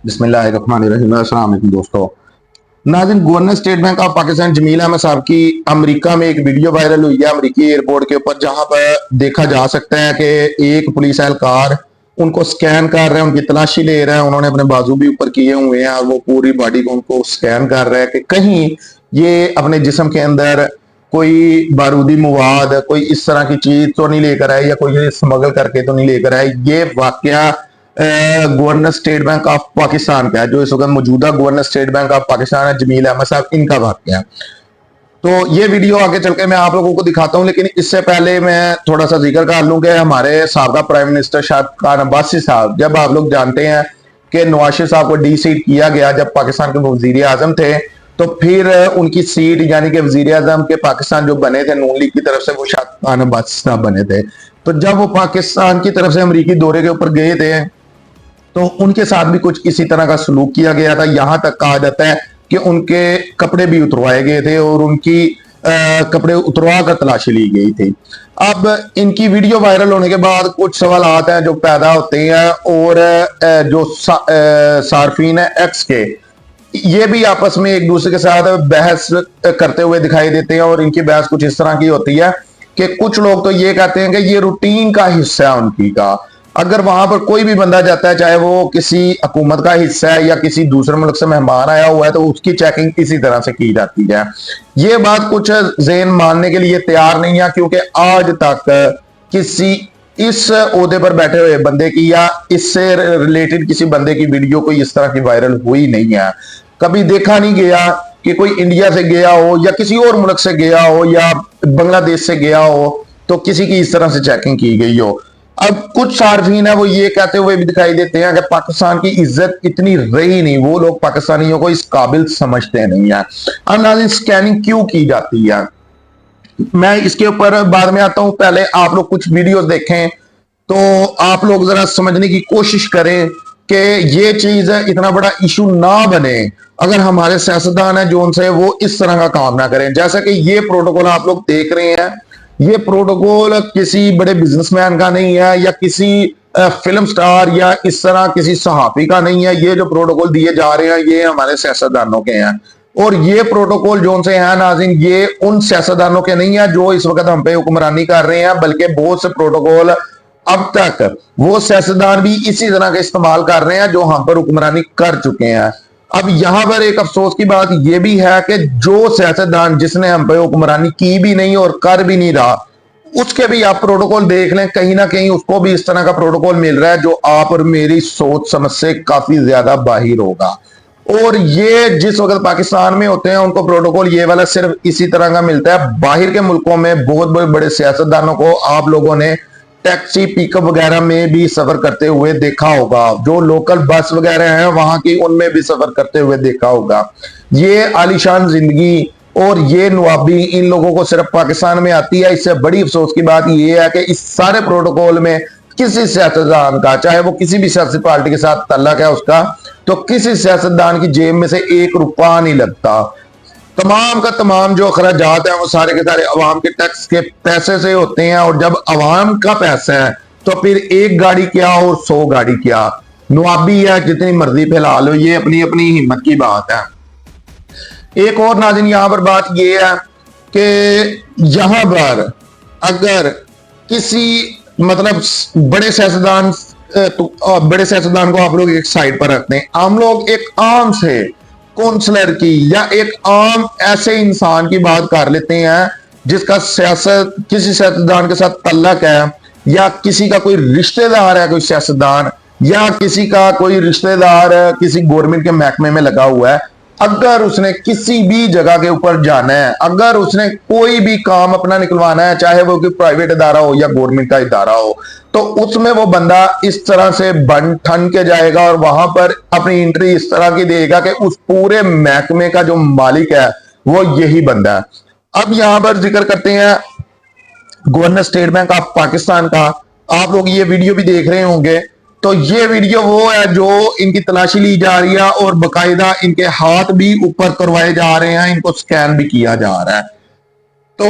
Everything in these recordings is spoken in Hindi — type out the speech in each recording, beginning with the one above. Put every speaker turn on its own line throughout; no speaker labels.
बिस्मिल्लाहिर्रहमानिर्रहीम। अस्सलाम वालेकुम दोस्तों। नाज़रीन, governor State Bank of Pakistan Jameel Ahmed sahab की अमेरिका में एक वीडियो वायरल हुई है अमेरिकी एयरपोर्ट के ऊपर, जहां पर देखा जा सकता है कि एक पुलिस एहलकार उनको स्कैन कर रहे हैं, उनकी तलाशी ले रहे हैं। उन्होंने अपने बाजू भी ऊपर किए हुए हैं और वो पूरी बॉडी को उनको स्कैन कर रहे हैं कि कहीं ये अपने जिस्म के अंदर कोई बारूदी मवाद, कोई इस तरह की चीज तो नहीं लेकर आए या कोई स्मगल करके तो नहीं लेकर आए। ये वाकया governor State Bank of Pakistan का है, जो इस वक्त मौजूदा governor State Bank of Pakistan है जमील अहमद साहब, इनका वाकया है। तो ये वीडियो आगे चल के मैं आप लोगों को दिखाता हूं, लेकिन इससे पहले मैं थोड़ा सा जिक्र कर लूं कि हमारे साबका प्राइम मिनिस्टर शाद खान अब्बासी साहब, जब आप लोग जानते हैं कि नवाज शरीफ साहब को डी सीट किया गया जब पाकिस्तान के वजीर आजम थे, तो फिर उनकी सीट यानी कि वजीर आजम के पाकिस्तान जो बने थे नून लीग की तरफ से, वो शाद खान अब्बासी साहब बने थे। तो जब वो पाकिस्तान की तरफ से अमरीकी दौरे के ऊपर गए थे तो उनके साथ भी कुछ इसी तरह का सलूक किया गया था। यहां तक कहा जाता है कि उनके कपड़े भी उतरवाए गए थे और उनकी कपड़े उतरवा कर तलाशी ली गई थी। अब इनकी वीडियो वायरल होने के बाद कुछ सवाल हैं जो पैदा होते हैं, और जो सार्फिन है एक्स के, ये भी आपस में एक दूसरे के साथ बहस करते हुए दिखाई देते हैं। और इनकी बहस कुछ इस तरह की होती है कि कुछ लोग तो ये कहते हैं कि ये रूटीन का हिस्सा है उनकी का। अगर वहां पर कोई भी बंदा जाता है, चाहे वो किसी हुकूमत का हिस्सा है या किसी दूसरे मुल्क से मेहमान आया हुआ है, तो उसकी चेकिंग इसी तरह से की जाती है। ये बात कुछ ज़हन मानने के लिए तैयार नहीं है, क्योंकि आज तक किसी इस ओहदे पर बैठे हुए बंदे की या इससे रिलेटेड किसी बंदे की वीडियो कोई इस तरह की वायरल हुई नहीं है। कभी देखा नहीं गया कि कोई इंडिया से गया हो या किसी और मुल्क से गया हो या बांग्लादेश से गया हो तो किसी की इस तरह से चेकिंग की गई हो। अब कुछ सार्फिन है वो ये कहते हुए भी दिखाई देते हैं कि पाकिस्तान की इज्जत इतनी रही नहीं, वो लोग पाकिस्तानियों को इस काबिल समझते नहीं है। अब नाज़रीन, स्कैनिंग क्यों की जाती है, मैं इसके ऊपर बाद में आता हूं। पहले आप लोग कुछ वीडियोस देखें तो आप लोग जरा समझने की कोशिश करें कि ये चीज इतना बड़ा इशू ना बने अगर हमारे सियासतदान है जो उनसे वो इस तरह का काम ना करें। जैसा कि ये प्रोटोकॉल आप लोग देख रहे हैं, ये प्रोटोकॉल किसी बड़े बिजनेसमैन का नहीं है या किसी फिल्म स्टार या इस तरह किसी सहाफी का नहीं है। ये जो प्रोटोकॉल दिए जा रहे हैं ये हमारे सियासतदानों के हैं। और ये प्रोटोकॉल जो उनसे है नाज़रीन, ये उन सियासतदानों के नहीं है जो इस वक्त हम पे हुक्मरानी कर रहे हैं, बल्कि बहुत से प्रोटोकॉल अब तक वो सियासतदान भी इसी तरह का इस्तेमाल कर रहे हैं जो हम पर हुक्मरानी कर चुके हैं। अब यहां पर एक अफसोस की बात यह भी है कि जो सियासतदान जिसने हम पे हुक्मरानी की भी नहीं और कर भी नहीं रहा, उसके भी आप प्रोटोकॉल देख लें, कहीं ना कहीं उसको भी इस तरह का प्रोटोकॉल मिल रहा है जो आप और मेरी सोच समझ से काफी ज्यादा बाहिर होगा। और ये जिस वक्त पाकिस्तान में होते हैं उनको प्रोटोकॉल ये वाला सिर्फ इसी तरह का मिलता है। बाहर के मुल्कों में बहुत बड़े बड़े सियासतदानों को आप लोगों ने टैक्सी पिकअप वगैरह में भी सफर करते हुए देखा होगा, जो लोकल बस वगैरह हैं वहां की उनमें भी सफर करते हुए देखा होगा। ये आलीशान जिंदगी और ये नवाबी इन लोगों को सिर्फ पाकिस्तान में आती है। इससे बड़ी अफसोस की बात यह है कि इस सारे प्रोटोकॉल में किसी सियासतदान का, चाहे वो किसी भी सियासी पार्टी के साथ तल्लक है उसका, तो किसी सियासतदान की जेब में से एक रुपया नहीं लगता। तमाम का तमाम जो अखराजात हैं वो सारे के सारे अवाम के टैक्स के पैसे से होते हैं। और जब अवाम का पैसा है तो फिर एक गाड़ी क्या और 100 गाड़ी क्या, नवाबी है जितनी मर्जी फैला लो, ये अपनी अपनी हिम्मत की बात है। एक और नाज़रीन यहां पर बात यह है कि यहां पर अगर किसी मतलब बड़े सियासतदान को आप लोग एक साइड पर रखते हैं, हम लोग एक आम से काउंसलर की या एक आम ऐसे इंसान की बात कर लेते हैं जिसका किसी सियासतदान के साथ तल्लक है या किसी का कोई रिश्तेदार है, कोई सियासतदान या किसी का कोई रिश्तेदार किसी गवर्नमेंट के महकमे में लगा हुआ है। अगर उसने किसी भी जगह के ऊपर जाना है, अगर उसने कोई भी काम अपना निकलवाना है, चाहे वो कोई प्राइवेट इदारा हो या गवर्नमेंट का इदारा हो, तो उसमें वो बंदा इस तरह से बन ठन के जाएगा और वहां पर अपनी एंट्री इस तरह की देगा कि उस पूरे महकमे का जो मालिक है वो यही बंदा है। अब यहां पर जिक्र करते हैं governor State Bank of Pakistan का। आप लोग ये वीडियो भी देख रहे होंगे, तो ये वीडियो वो है जो इनकी तलाशी ली जा रही है और बकायदा इनके हाथ भी ऊपर करवाए जा रहे हैं, इनको स्कैन भी किया जा रहा है। तो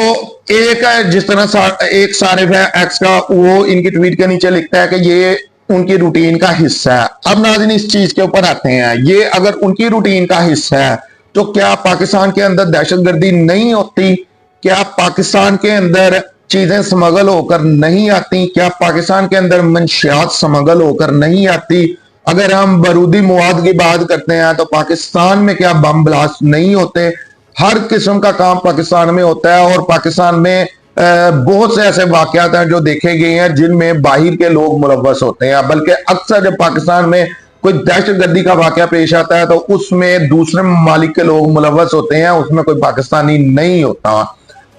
एक है जिस तरह एक सारिफ है एक्स का, वो इनकी ट्वीट के नीचे लिखता है कि ये उनकी रूटीन का हिस्सा है। अब नाज़रीन इस चीज के ऊपर आते हैं, ये अगर उनकी रूटीन का हिस्सा है तो क्या पाकिस्तान के अंदर दहशतगर्दी नहीं होती? क्या पाकिस्तान के अंदर चीजें स्मगल होकर नहीं आती? क्या पाकिस्तान के अंदर मंशियात स्मगल होकर नहीं आती? अगर हम बारूदी मवाद की बात करते हैं तो पाकिस्तान में क्या बम ब्लास्ट नहीं होते? हर किस्म का काम पाकिस्तान में होता है, और पाकिस्तान में बहुत से ऐसे वाकयात हैं जो देखे गए हैं जिनमें बाहर के लोग मुलव्वस होते हैं। बल्कि अक्सर जब पाकिस्तान में कोई दहशतगर्दी का वाकया पेश आता है तो उसमें दूसरे ममालिक के लोग मुलव्वस होते हैं, उसमें कोई पाकिस्तानी नहीं होता।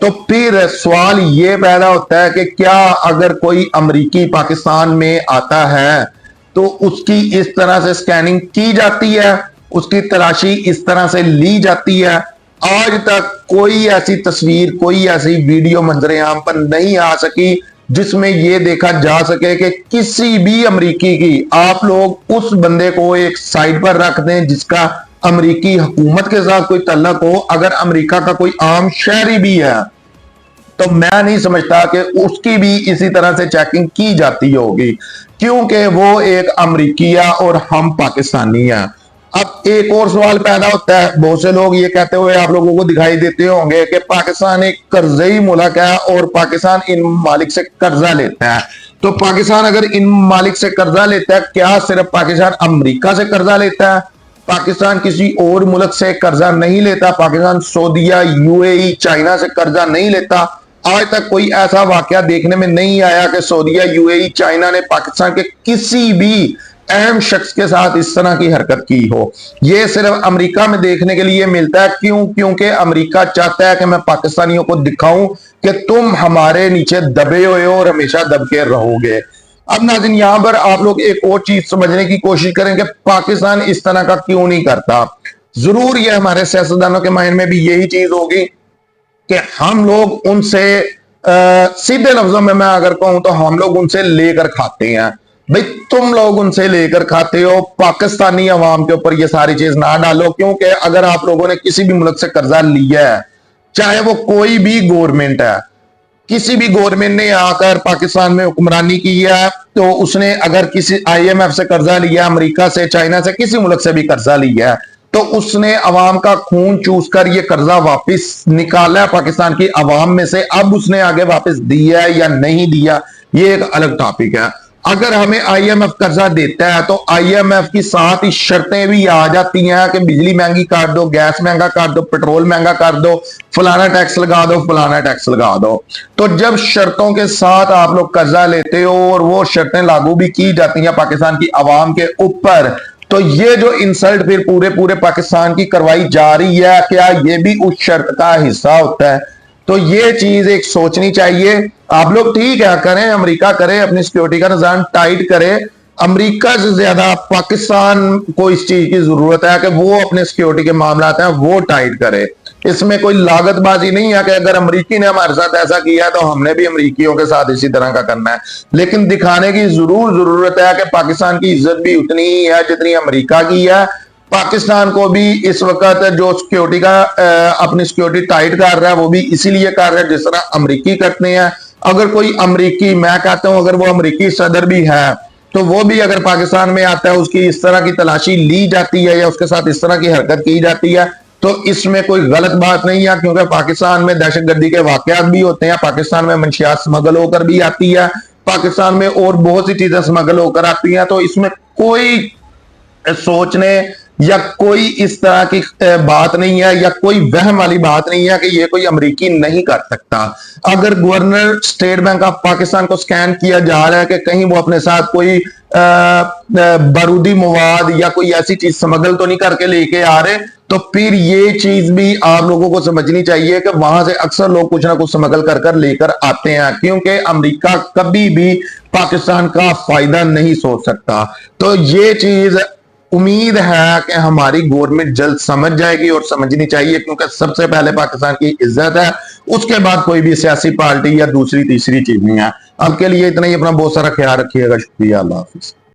तो फिर सवाल ये पैदा होता है कि क्या अगर कोई अमरीकी पाकिस्तान में आता है तो उसकी इस तरह से स्कैनिंग की जाती है, उसकी तलाशी इस तरह से ली जाती है? आज तक कोई ऐसी तस्वीर, कोई ऐसी वीडियो मंजरे आम पर नहीं आ सकी जिसमें यह देखा जा सके कि किसी भी अमरीकी की, आप लोग उस बंदे को एक साइड पर रख दें जिसका अमरीकी हुकूमत के साथ कोई तल्लक हो, अगर अमरीका का कोई आम शहरी भी है तो मैं नहीं समझता कि उसकी भी इसी तरह से चेकिंग की जाती होगी, क्योंकि वो एक अमरीकी है और हम पाकिस्तानी हैं। अब एक और सवाल पैदा होता है, बहुत से लोग ये कहते हुए आप लोगों को दिखाई देते होंगे कि पाकिस्तान एक कर्जई मुल्क है और पाकिस्तान इन मालिक से कर्जा लेता है। तो पाकिस्तान अगर इन मालिक से कर्जा लेता है, क्या सिर्फ पाकिस्तान अमरीका से कर्जा लेता है? पाकिस्तान किसी और मुल्क से कर्जा नहीं लेता? पाकिस्तान सऊदीया, यूएई, चाइना से कर्जा नहीं लेता? आज तक कोई ऐसा वाकया देखने में नहीं आया कि सऊदीया, यूएई, चाइना ने पाकिस्तान के किसी भी अहम शख्स के साथ इस तरह की हरकत की हो। यह सिर्फ अमेरिका में देखने के लिए मिलता है। क्यों? क्योंकि अमेरिका चाहता है कि मैं पाकिस्तानियों को दिखाऊं कि तुम हमारे नीचे दबे हुए हो और हमेशा दब के रहोगे। अब नाज़रीन यहां पर आप लोग एक और चीज समझने की कोशिश करें कि पाकिस्तान इस तरह का क्यों नहीं करता। जरूर यह हमारे सियासतदानों के माइंड में भी यही चीज होगी कि हम लोग उनसे सीधे लफ्जों में मैं अगर कहूं तो हम लोग उनसे लेकर खाते हैं। भाई तुम लोग उनसे लेकर खाते हो, पाकिस्तानी अवाम के ऊपर ये सारी चीज ना डालो, क्योंकि अगर आप लोगों ने किसी भी मुल्क से कर्जा लिया है, चाहे वो कोई भी गवर्नमेंट है, किसी भी गवर्नमेंट ने आकर पाकिस्तान में हुक्मरानी की है, तो उसने अगर किसी आईएमएफ से कर्जा लिया, अमेरिका से, चाइना से, किसी मुल्क से भी कर्जा लिया है, तो उसने अवाम का खून चूस कर ये कर्जा वापस निकाला है पाकिस्तान की अवाम में से। अब उसने आगे वापस दिया है या नहीं दिया, ये एक अलग टॉपिक है। अगर हमें आईएमएफ कर्जा देता है तो आईएमएफ की साथ ही शर्तें भी आ जाती हैं कि बिजली महंगी कर दो, गैस महंगा कर दो, पेट्रोल महंगा कर दो, फलाना टैक्स लगा दो, फलाना टैक्स लगा दो। तो जब शर्तों के साथ आप लोग कर्जा लेते हो और वो शर्तें लागू भी की जाती हैं पाकिस्तान की आवाम के ऊपर, तो ये जो इंसल्ट फिर पूरे पूरे पाकिस्तान की करवाई जा रही है, क्या ये भी उस शर्त का हिस्सा होता है? तो ये चीज एक सोचनी चाहिए। आप लोग ठीक है करें, अमेरिका करे, अपनी सिक्योरिटी का निजाम टाइट करे। अमेरिका से ज्यादा पाकिस्तान को इस चीज की जरूरत है कि वो अपने सिक्योरिटी के मामला हैं वो टाइट करे। इसमें कोई लागतबाजी नहीं है कि अगर अमेरिकी ने हमारे साथ ऐसा किया तो हमने भी अमेरिकियों के साथ इसी तरह का करना है। लेकिन दिखाने की जरूरत है कि पाकिस्तान की इज्जत भी उतनी ही है जितनी अमेरिका की है। पाकिस्तान को भी इस वक्त जो सिक्योरिटी का अपनी सिक्योरिटी टाइट कर रहा है वो भी इसीलिए कर रहा है जिस तरह अमेरिकी करते हैं। अगर कोई अमेरिकी, मैं कहता हूं अगर वो अमेरिकी सदर भी है तो वो भी अगर पाकिस्तान में आता है, उसकी इस तरह की तलाशी ली जाती है या उसके साथ इस तरह की हरकत की जाती है, तो इसमें कोई गलत बात नहीं है। क्योंकि पाकिस्तान में दहशतगर्दी के वाकयात भी होते हैं, पाकिस्तान में मंशियात स्मगल होकर भी आती है, पाकिस्तान में और बहुत सी चीजें स्मगल होकर आती हैं। तो इसमें कोई सोचने या कोई इस तरह की बात नहीं है या कोई वहम वाली बात नहीं है कि ये कोई अमेरिकी नहीं कर सकता। अगर governor State Bank of Pakistan को स्कैन किया जा रहा है कि कहीं वो अपने साथ कोई बारूदी मवाद या कोई ऐसी चीज स्मगल तो नहीं करके लेके आ रहे, तो फिर ये चीज भी आप लोगों को समझनी चाहिए कि वहां से अक्सर लोग कुछ ना कुछ स्मगल कर कर लेकर आते हैं, क्योंकि अमेरिका कभी भी पाकिस्तान का फायदा नहीं सोच सकता। तो ये चीज उम्मीद है कि हमारी गवर्नमेंट जल्द समझ जाएगी और समझनी चाहिए, क्योंकि सबसे पहले पाकिस्तान की इज्जत है, उसके बाद कोई भी सियासी पार्टी या दूसरी तीसरी चीज नहीं है। अब के लिए इतना ही, अपना बहुत सारा ख्याल रखिएगा। शुक्रिया, अल्लाह हाफिज।